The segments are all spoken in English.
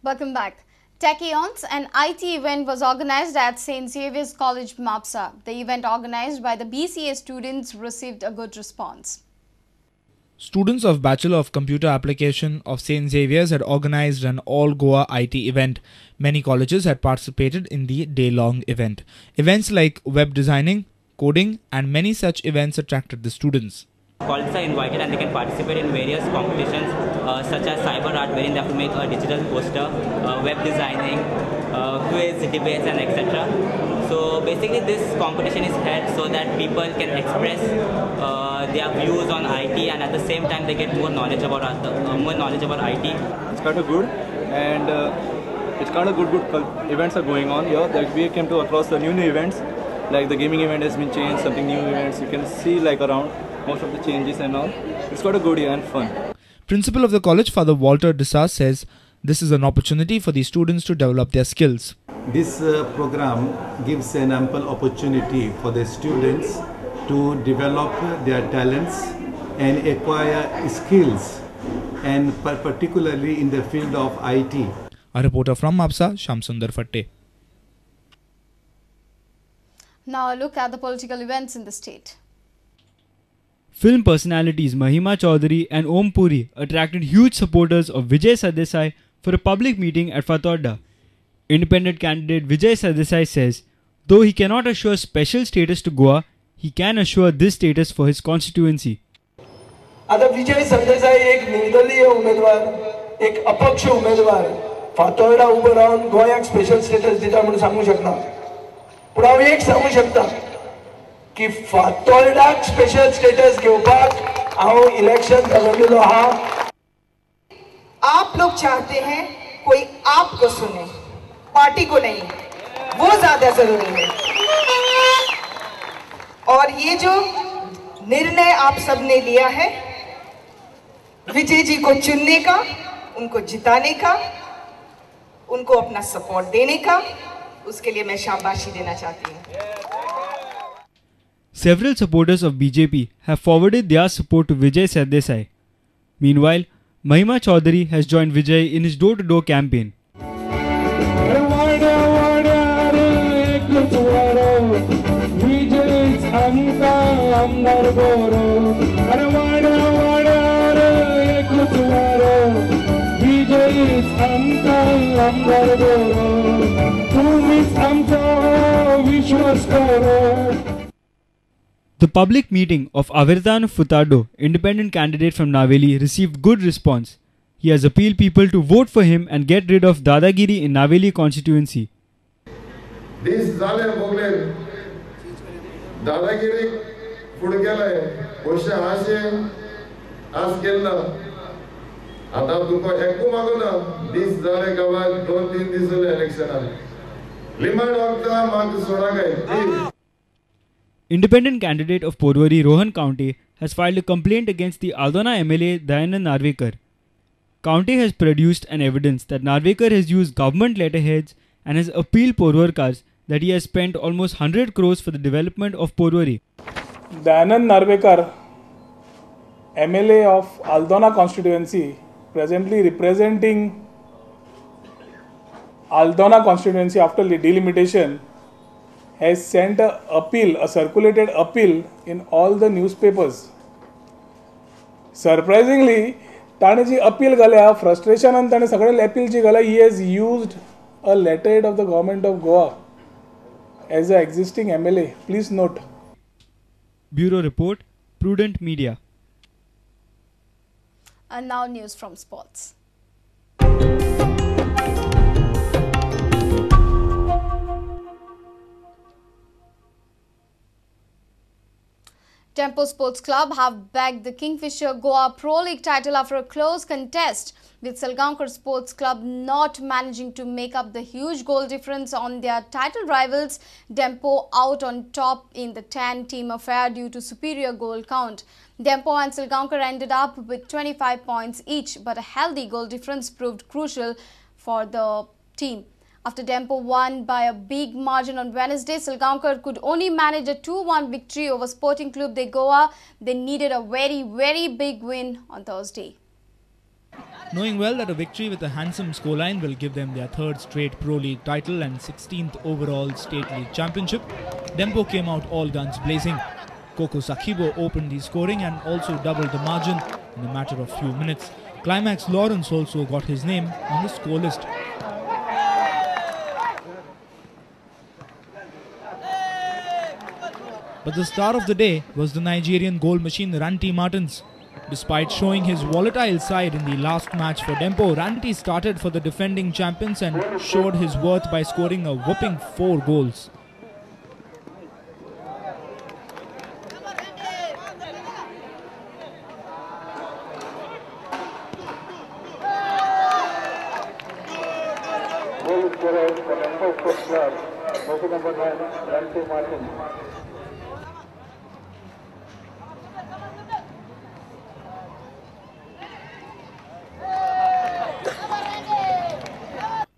Welcome back. Techions, an IT event was organized at St. Xavier's College, Mapsa. The event organized by the BCA students received a good response. Students of Bachelor of Computer Application of St. Xavier's had organized an all-Goa IT event. Many colleges had participated in the day-long event. Events like web designing, coding and many such events attracted the students. Colleges are invited and they can participate in various competitions such as cyber art, wherein they have to make a digital poster, web designing, quiz, debates and etc. So basically this competition is held so that people can express their views on IT and at the same time they get more knowledge about IT. It's kind of good and it's kind of good events are going on here. Like we came to across the new events, like the gaming event has been changed, something new events you can see like around most of the changes and all. It's got a good year and fun. Principal of the college, Father Walter Dessa, says this is an opportunity for the students to develop their skills. This program gives an ample opportunity for the students to develop their talents and acquire skills, and particularly in the field of IT. A reporter from Mapsa, Shamsundar Fatte. Now a look at the political events in the state. Film personalities Mahima Chaudhary and Om Puri attracted huge supporters of Vijay Sardesai for a public meeting at Fatorda. Independent candidate Vijay Sardesai says, though he cannot assure special status to Goa, he can assure this status for his constituency. आता विजय सरदेसाई एक निर्दलीय उमेदवार, एक अपक्ष उमेदवार, फातोर्डा उभं राहून गोंयाक स्पेशल स्टेटस दिता म्हणून सांगू शकना. पण हांव एक सांगू शकता कि फातोर्डाक स्पेशल स्टेटस घेवपाक हांव इलेक्शन थारायिल्लो आहा. आप लोग चाहते हैं कोई आपको सुने, पार्टी को नहीं, वो ज्यादा जरूरी है. और ये जो निर्णय आप सबने लिया है विजय जी को चुनने का, उनको जिताने का, उनको अपना सपोर्ट देने का, उसके लिए मैं शाबाशी देना चाहती हूँ. Several supporters of BJP have forwarded their support to Vijay Sardesai. Meanwhile, Mahima Chaudhary has joined Vijay in his door-to-door campaign. The public meeting of Avirdan Futado, independent candidate from Naveli, received good response. He has appealed people to vote for him and get rid of Dadagiri in Naveli constituency. This zale bogle Dadagiri fudgele poshe hashe as gelna आता तुमको एकू मागो ना 20 झाले गावात 2-3 दिवसाले election आले limit वक्ता माग सोडा गए. Independent candidate of Porvorim, Rohan County, has filed a complaint against the Aldona MLA Dayanand Narvekar. County has produced an evidence that Narvekar has used government letterheads and has appealed Porvorkars that he has spent almost 100 crores for the development of Porvorim. Dayanand Narvekar, MLA of Aldona constituency, presently representing Aldona constituency after delimitation, has sent a circulated appeal in all the newspapers. Surprisingly, ताणे जी appeal घाल्या frustration and ताणे सगळे appeal जी घाल्या, he has used a letterhead of the government of Goa as an existing MLA. Please note. Bureau Report, Prudent Media. And now news from sports. Tempo Sports Club have bagged the Kingfisher Goa Pro League title after a close contest, with Salgaonkar Sports Club not managing to make up the huge goal difference on their title rivals. Dempo out on top in the 10-team affair due to superior goal count. Dempo and Salgaonkar ended up with 25 points each, but a healthy goal difference proved crucial for the team. After Dempo won by a big margin on Wednesday, Salgaonkar could only manage a 2-1 victory over Sporting Club de Goa. They needed a very big win on Thursday. knowing well that a victory with a handsome scoreline will give them their third straight Pro League title and 16th overall State League Championship. Dempo came out all guns blazing. Koko Sakibo opened the scoring and also doubled the margin in a matter of few minutes. Climax Lawrence also got his name on the score list. But the star of the day was the Nigerian goal machine Ranti Martins. Despite showing his volatile side in the last match for Dempo, Ranti started for the defending champions and showed his worth by scoring a whopping 4 goals. Goal scorer for Dempo Sports Club, also number 9, Ranti Martins.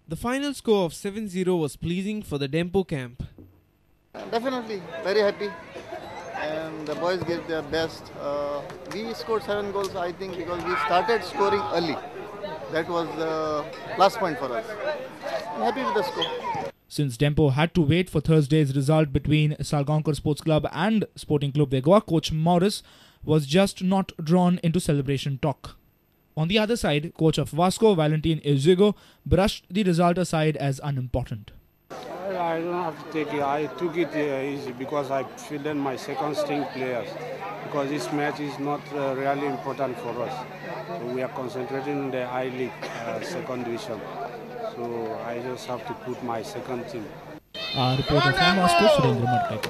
The final score of 7-0 was pleasing for the Dempo camp. Definitely, very happy. And the boys gave their best. We scored 7 goals, I think, because we started scoring early. That was the plus point for us. I'm happy with the score. Since Dempo had to wait for Thursday's result between Salgaonkar Sports Club and Sporting Club de Goa, coach Morris was just not drawn into celebration talk. On the other side, coach of Vasco, Valentin Ezigo, brushed the result aside as unimportant. I don't have to take it. I took it easy because I filled in my second string players. Because this match is not really important for us. So we are concentrating on the I League, second division. So I just have to put my second team. Our reporter from Moscow, Surendra Madkar.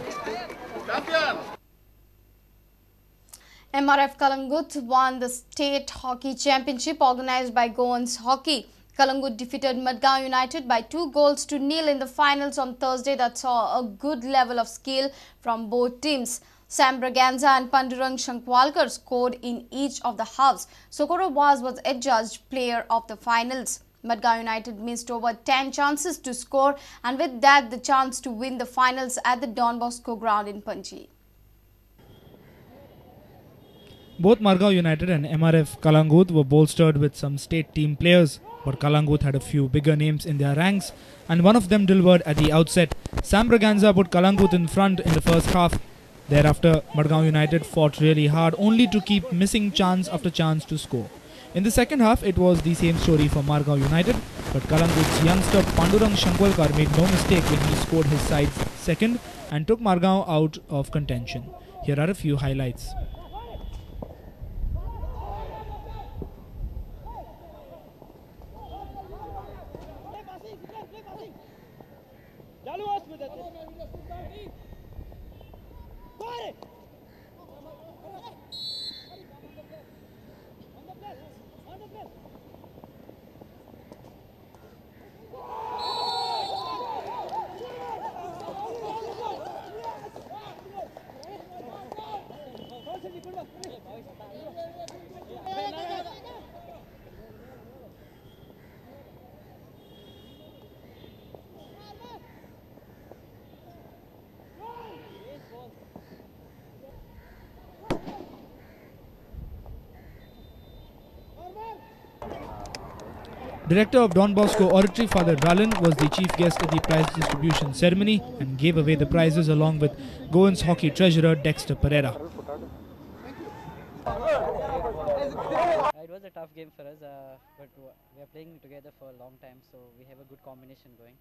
MRF Calangute won the State Hockey Championship organized by Goans Hockey. Calangute defeated Margao United by 2-0 in the finals on Thursday that saw a good level of skill from both teams. Braganza and Pandurang Shankhwalkar scored in each of the halves. Socorro was adjudged player of the finals. Margao United missed over 10 chances to score and with that the chance to win the finals at the Don Bosco ground in Panji. Both Margao United and MRF Calangute were bolstered with some state team players, but Calangute had a few bigger names in their ranks and one of them delivered at the outset. Braganza put Calangute in front in the first half. Thereafter, Margao United fought really hard only to keep missing chance after chance to score. In the second half, it was the same story for Margao United, but Kalangute's youngster Pandurang Shankhwalkar made no mistake when he scored his side's second and took Margao out of contention. Here are a few highlights. Director of Don Bosco Oratory, Father Rallen, was the chief guest at the prize distribution ceremony and gave away the prizes along with Goans Hockey Treasurer Dexter Pereira. It was a tough game for us, but we are playing together for a long time, so we have a good combination going.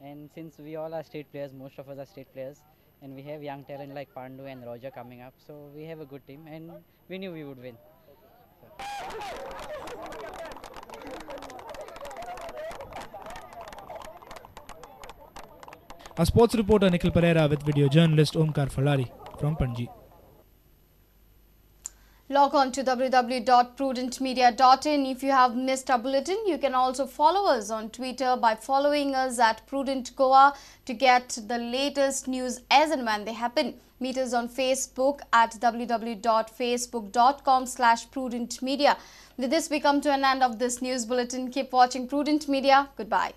And since we all are state players, most of us are state players, and we have young talent like Pandu and Roger coming up, so we have a good team, and we knew we would win. Our sports reporter Nikhil Pereira with video journalist Omkar Falari from Panji. Log on to www.prudentmedia.in. If you have missed a bulletin, you can also follow us on Twitter by following us at Prudent Goa to get the latest news as and when they happen. Meet us on Facebook at www.facebook.com/prudentmedia. With this, we come to an end of this news bulletin. Keep watching Prudent Media. Goodbye.